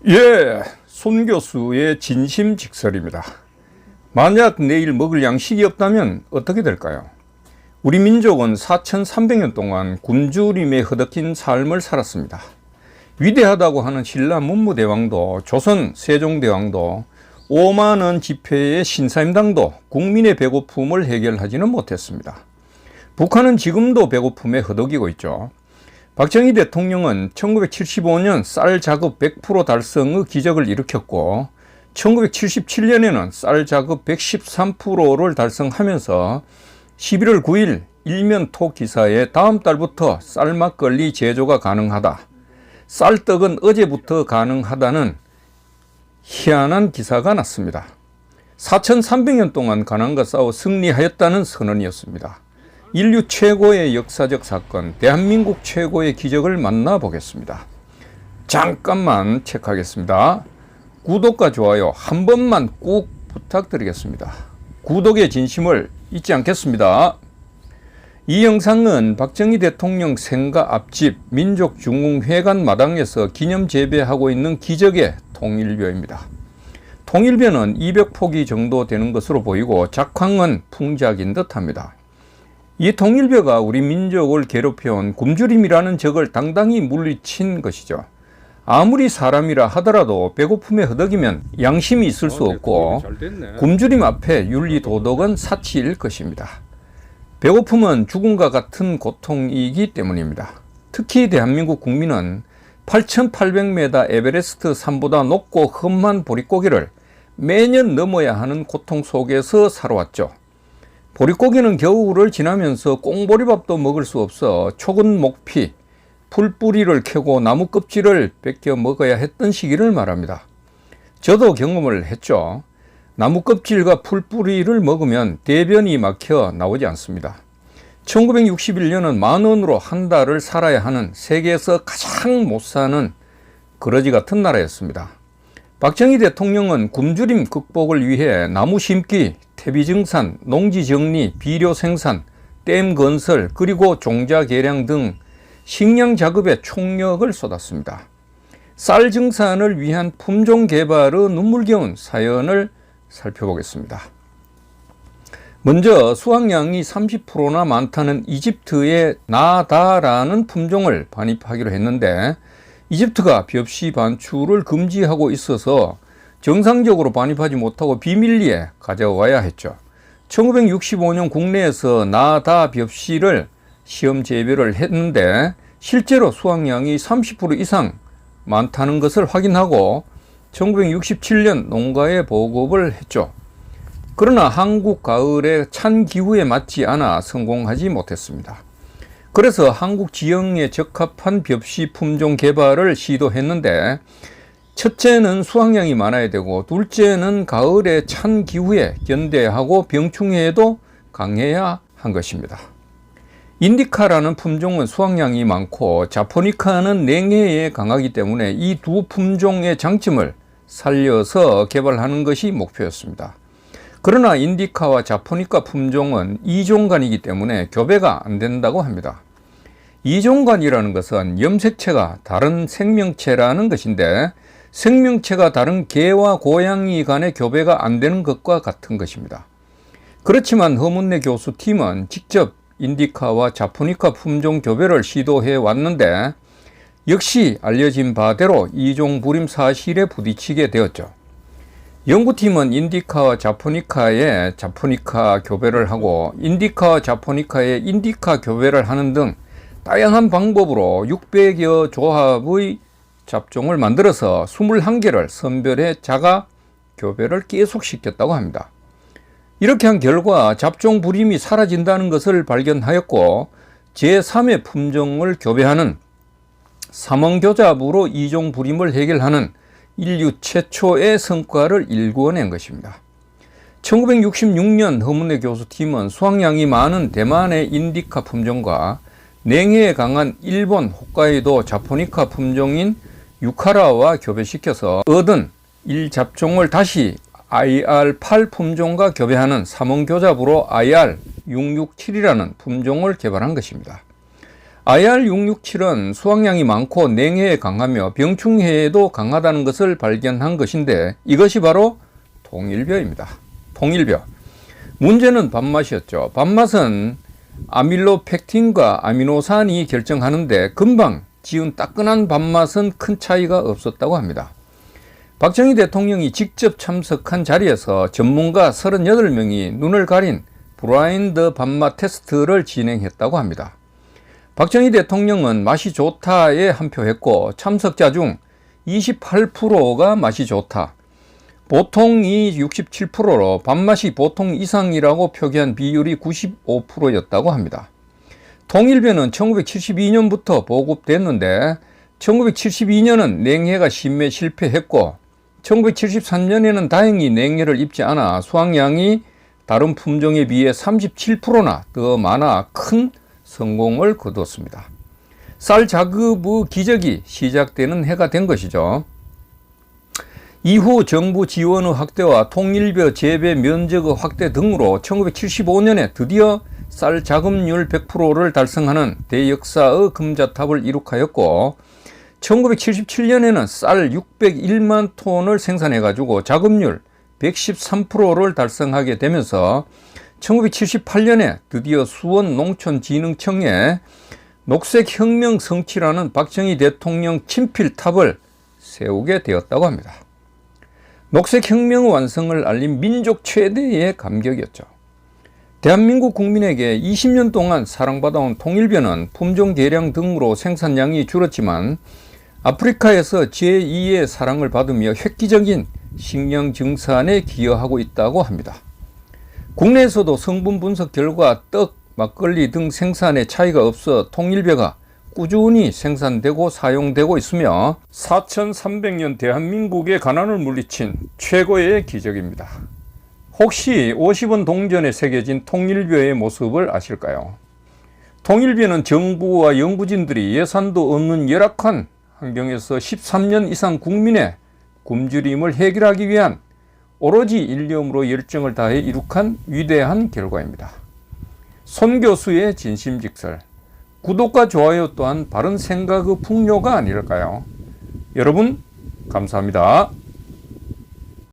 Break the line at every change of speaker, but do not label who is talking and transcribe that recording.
예, 손 교수의 진심직설입니다. 만약 내일 먹을 양식이 없다면 어떻게 될까요? 우리 민족은 4300년 동안 굶주림에 허덕인 삶을 살았습니다. 위대하다고 하는 신라 문무대왕도, 조선 세종대왕도, 5만원 집회의 신사임당도 국민의 배고픔을 해결하지는 못했습니다. 북한은 지금도 배고픔에 허덕이고 있죠. 박정희 대통령은 1975년 쌀 자급 100% 달성의 기적을 일으켰고 1977년에는 쌀 자급 113%를 달성하면서 11월 9일 일면톡 기사에 다음 달부터 쌀막걸리 제조가 가능하다, 쌀떡은 어제부터 가능하다는 희한한 기사가 났습니다. 4300년 동안 가난과 싸워 승리하였다는 선언이었습니다. 인류 최고의 역사적 사건, 대한민국 최고의 기적을 만나보겠습니다. 잠깐만 체크하겠습니다. 구독과 좋아요 한 번만 꼭 부탁드리겠습니다. 구독의 진심을 잊지 않겠습니다. 이 영상은 박정희 대통령 생가 앞집 민족중흥회관 마당에서 기념 재배하고 있는 기적의 통일벼입니다. 통일벼는 200포기 정도 되는 것으로 보이고 작황은 풍작인 듯합니다. 이 통일벼가 우리 민족을 괴롭혀온 굶주림이라는 적을 당당히 물리친 것이죠. 아무리 사람이라 하더라도 배고픔에 허덕이면 양심이 있을 수 없고 굶주림 앞에 윤리 도덕은 사치일 것입니다. 배고픔은 죽음과 같은 고통이기 때문입니다. 특히 대한민국 국민은 8,800m 에베레스트 산보다 높고 험한 보릿고개를 매년 넘어야 하는 고통 속에서 살아왔죠. 보릿고개는 겨울을 지나면서 꽁보리밥도 먹을 수 없어 촉은 목피, 풀뿌리를 캐고 나무 껍질을 벗겨 먹어야 했던 시기를 말합니다. 저도 경험을 했죠. 나무 껍질과 풀뿌리를 먹으면 대변이 막혀 나오지 않습니다. 1961년은 10,000원으로 한 달을 살아야 하는 세계에서 가장 못 사는 그러지 같은 나라였습니다. 박정희 대통령은 굶주림 극복을 위해 나무 심기, 퇴비 증산, 농지 정리, 비료 생산, 댐 건설, 그리고 종자 개량 등 식량 작업에 총력을 쏟았습니다. 쌀 증산을 위한 품종 개발의 눈물겨운 사연을 살펴보겠습니다. 먼저 수확량이 30%나 많다는 이집트의 나다라는 품종을 반입하기로 했는데 이집트가 벽시 반출을 금지하고 있어서 정상적으로 반입하지 못하고 비밀리에 가져와야 했죠. 1965년 국내에서 나다 벽시를 시험 재배를 했는데 실제로 수확량이 30% 이상 많다는 것을 확인하고 1967년 농가에 보급을 했죠. 그러나 한국 가을의 찬 기후에 맞지 않아 성공하지 못했습니다. 그래서 한국 지형에 적합한 벽시 품종 개발을 시도했는데 첫째는 수확량이 많아야 되고 둘째는 가을의 찬 기후에 견뎌하고 병충해에도 강해야 한 것입니다. 인디카라는 품종은 수확량이 많고 자포니카는 냉해에 강하기 때문에 이 두 품종의 장점을 살려서 개발하는 것이 목표였습니다. 그러나 인디카와 자포니카 품종은 이종간이기 때문에 교배가 안 된다고 합니다. 이종간이라는 것은 염색체가 다른 생명체라는 것인데 생명체가 다른 개와 고양이 간의 교배가 안 되는 것과 같은 것입니다. 그렇지만 허문내 교수 팀은 직접 인디카와 자포니카 품종 교배를 시도해 왔는데 역시 알려진 바대로 이종 불임 사실에 부딪히게 되었죠. 연구팀은 인디카와 자포니카의 자포니카 교배를 하고 인디카와 자포니카의 인디카 교배를 하는 등 다양한 방법으로 600여 조합의 잡종을 만들어서 21개를 선별해 자가 교배를 계속시켰다고 합니다. 이렇게 한 결과 잡종 불임이 사라진다는 것을 발견하였고 제3의 품종을 교배하는 삼원교잡으로 이종 불임을 해결하는 인류 최초의 성과를 일구어낸 것입니다. 1966년 허문내 교수팀은 수확량이 많은 대만의 인디카 품종과 냉해에 강한 일본 홋카이도 자포니카 품종인 유카라와 교배시켜서 얻은 1잡종을 다시 IR8 품종과 교배하는 삼원교잡으로 IR667이라는 품종을 개발한 것입니다. IR667은 수확량이 많고 냉해에 강하며 병충해에도 강하다는 것을 발견한 것인데 이것이 바로 통일벼입니다. 통일벼. 문제는 밥맛이었죠. 밥맛은 아밀로펙틴과 아미노산이 결정하는데 금방 지은 따끈한 밥맛은 큰 차이가 없었다고 합니다. 박정희 대통령이 직접 참석한 자리에서 전문가 38명이 눈을 가린 블라인드 밥맛 테스트를 진행했다고 합니다. 박정희 대통령은 맛이 좋다에 한 표 했고 참석자 중 28%가 맛이 좋다, 보통이 67%로 밥맛이 보통 이상이라고 표기한 비율이 95%였다고 합니다. 통일벼는 1972년부터 보급됐는데 1972년은 냉해가 심해 실패했고 1973년에는 다행히 냉해를 입지 않아 수확량이 다른 품종에 비해 37%나 더 많아 큰 성공을 거두었습니다. 쌀 자급의 기적이 시작되는 해가 된 것이죠. 이후 정부 지원의 확대와 통일벼 재배 면적의 확대 등으로 1975년에 드디어 쌀 자급률 100%를 달성하는 대역사의 금자탑을 이룩하였고 1977년에는 쌀 601만 톤을 생산해가지고 자급률 113%를 달성하게 되면서 1978년에 드디어 수원농촌진흥청에 녹색혁명 성취라는 박정희 대통령 친필탑을 세우게 되었다고 합니다. 녹색혁명 완성을 알린 민족 최대의 감격이었죠. 대한민국 국민에게 20년 동안 사랑받아온 통일벼는 품종 개량 등으로 생산량이 줄었지만 아프리카에서 제2의 사랑을 받으며 획기적인 식량 증산에 기여하고 있다고 합니다. 국내에서도 성분 분석 결과 떡, 막걸리 등 생산에 차이가 없어 통일벼가 꾸준히 생산되고 사용되고 있으며 4300년 대한민국의 가난을 물리친 최고의 기적입니다. 혹시 50원 동전에 새겨진 통일벼의 모습을 아실까요? 통일벼는 정부와 연구진들이 예산도 없는 열악한 환경에서 13년 이상 국민의 굶주림을 해결하기 위한 오로지 일념으로 열정을 다해 이룩한 위대한 결과입니다. 손 교수의 진심직설, 구독과 좋아요 또한 바른 생각의 풍요가 아닐까요? 여러분 감사합니다.